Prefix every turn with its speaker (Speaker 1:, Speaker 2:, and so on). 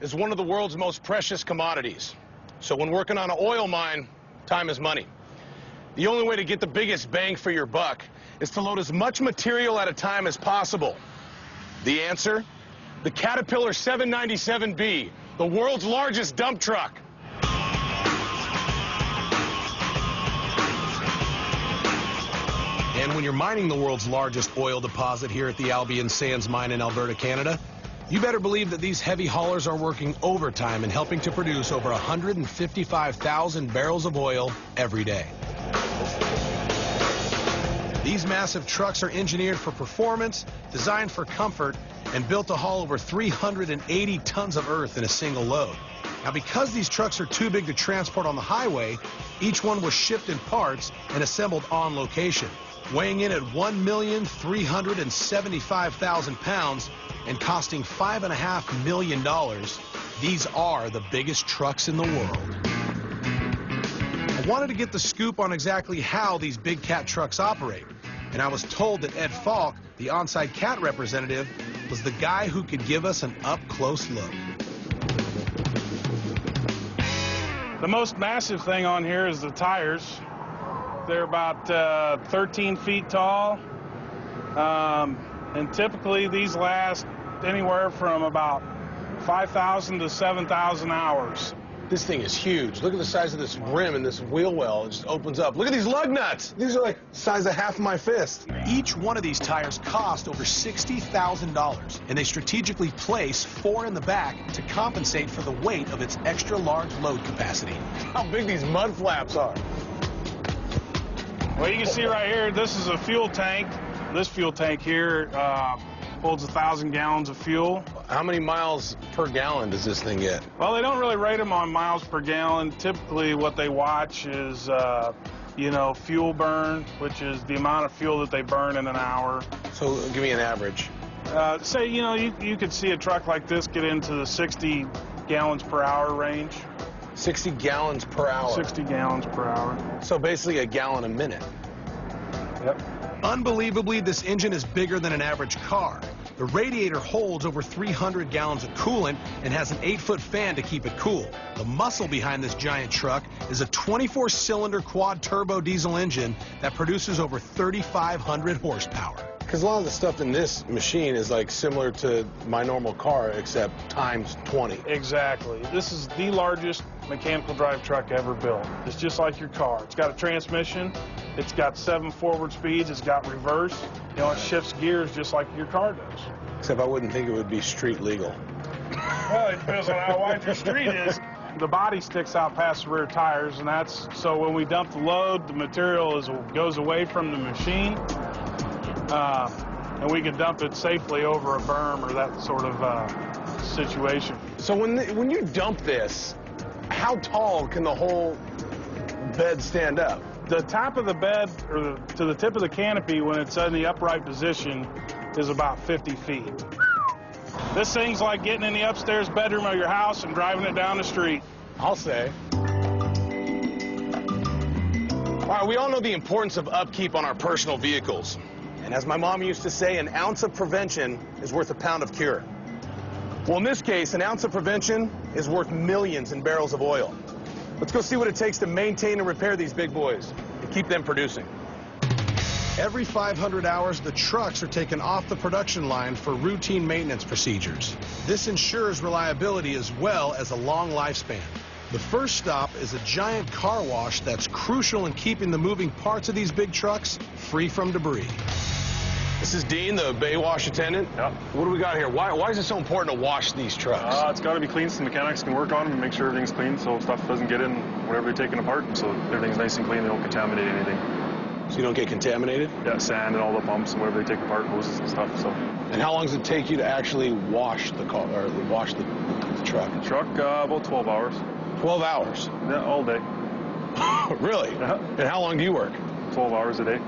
Speaker 1: Is one of the world's most precious commodities. So when working on an oil mine, time is money. The only way to get the biggest bang for your buck is to load as much material at a time as possible. The answer? The Caterpillar 797B, the world's largest dump truck. And when you're mining the world's largest oil deposit here at the Albion Sands Mine in Alberta, Canada, you better believe that these heavy haulers are working overtime and helping to produce over 155,000 barrels of oil every day. These massive trucks are engineered for performance, designed for comfort, and built to haul over 380 tons of earth in a single load. Now, because these trucks are too big to transport on the highway, each one was shipped in parts and assembled on location, weighing in at 1,375,000 pounds and costing $5.5 million. These are the biggest trucks in the world. I wanted to get the scoop on exactly how these big cat trucks operate, and I was told that Ed Falk, the on-site cat representative, was the guy who could give us an up-close look.
Speaker 2: The most massive thing on here is the tires. They're about 13 feet tall, and typically these last anywhere from about 5,000 to 7,000 hours.
Speaker 1: This thing is huge. Look at the size of this rim and this wheel well. It just opens up. Look at these lug nuts. These are like the size of half of my fist.
Speaker 3: Each one of these tires cost over $60,000, and they strategically place 4 in the back to compensate for the weight of its extra large load capacity.
Speaker 1: How big these mud flaps are.
Speaker 2: Well, you can see right here, this is a fuel tank. This fuel tank here holds 1,000 gallons of fuel.
Speaker 1: How many miles per gallon does this thing get?
Speaker 2: Well, they don't really rate them on miles per gallon. Typically, what they watch is, fuel burn, which is the amount of fuel that they burn in an hour.
Speaker 1: So give me an average.
Speaker 2: Say, you could see a truck like this get into the 60 gallons per hour range.
Speaker 1: 60 gallons per hour?
Speaker 2: 60 gallons per hour.
Speaker 1: So basically a gallon a minute.
Speaker 2: Yep.
Speaker 3: Unbelievably, this engine is bigger than an average car. The radiator holds over 300 gallons of coolant and has an 8-foot fan to keep it cool. The muscle behind this giant truck is a 24-cylinder quad-turbo diesel engine that produces over 3,500 horsepower.
Speaker 1: Because a lot of the stuff in this machine is like similar to my normal car, except times 20.
Speaker 2: Exactly. This is the largest mechanical drive truck ever built. It's just like your car. It's got a transmission. It's got 7 forward speeds. It's got reverse. It shifts gears just like your car does.
Speaker 1: Except I wouldn't think it would be street legal.
Speaker 2: Well, it depends on how wide your street is. The body sticks out past the rear tires, and that's so when we dump the load, the material goes away from the machine. And we can dump it safely over a berm or that sort of situation.
Speaker 1: So when you dump this, how tall can the whole bed stand up?
Speaker 2: The top of the bed, or to the tip of the canopy, when it's in the upright position, is about 50 feet. This thing's like getting in the upstairs bedroom of your house and driving it down the street.
Speaker 1: I'll say. All right, we all know the importance of upkeep on our personal vehicles. And as my mom used to say, an ounce of prevention is worth a pound of cure. Well, in this case, an ounce of prevention is worth millions in barrels of oil. Let's go see what it takes to maintain and repair these big boys and keep them producing.
Speaker 3: Every 500 hours, the trucks are taken off the production line for routine maintenance procedures. This ensures reliability as well as a long lifespan. The first stop is a giant car wash that's crucial in keeping the moving parts of these big trucks free from debris.
Speaker 1: This is Dean, the bay wash attendant.
Speaker 4: Yep.
Speaker 1: What do we got here? Why is it so important to wash these trucks?
Speaker 4: It's got to be clean so the mechanics can work on them and make sure everything's clean so stuff doesn't get in whatever you're taking apart, so everything's nice and clean, they don't contaminate anything.
Speaker 1: So you don't get contaminated?
Speaker 4: Yeah, sand and all the pumps and whatever they take apart, hoses and stuff. So.
Speaker 1: And how long does it take you to actually wash the car, or wash the truck?
Speaker 4: Truck, about 12 hours.
Speaker 1: 12 hours?
Speaker 4: Yeah, all day.
Speaker 1: Really?
Speaker 4: Yeah.
Speaker 1: And how long do you work?
Speaker 4: 12 hours a day.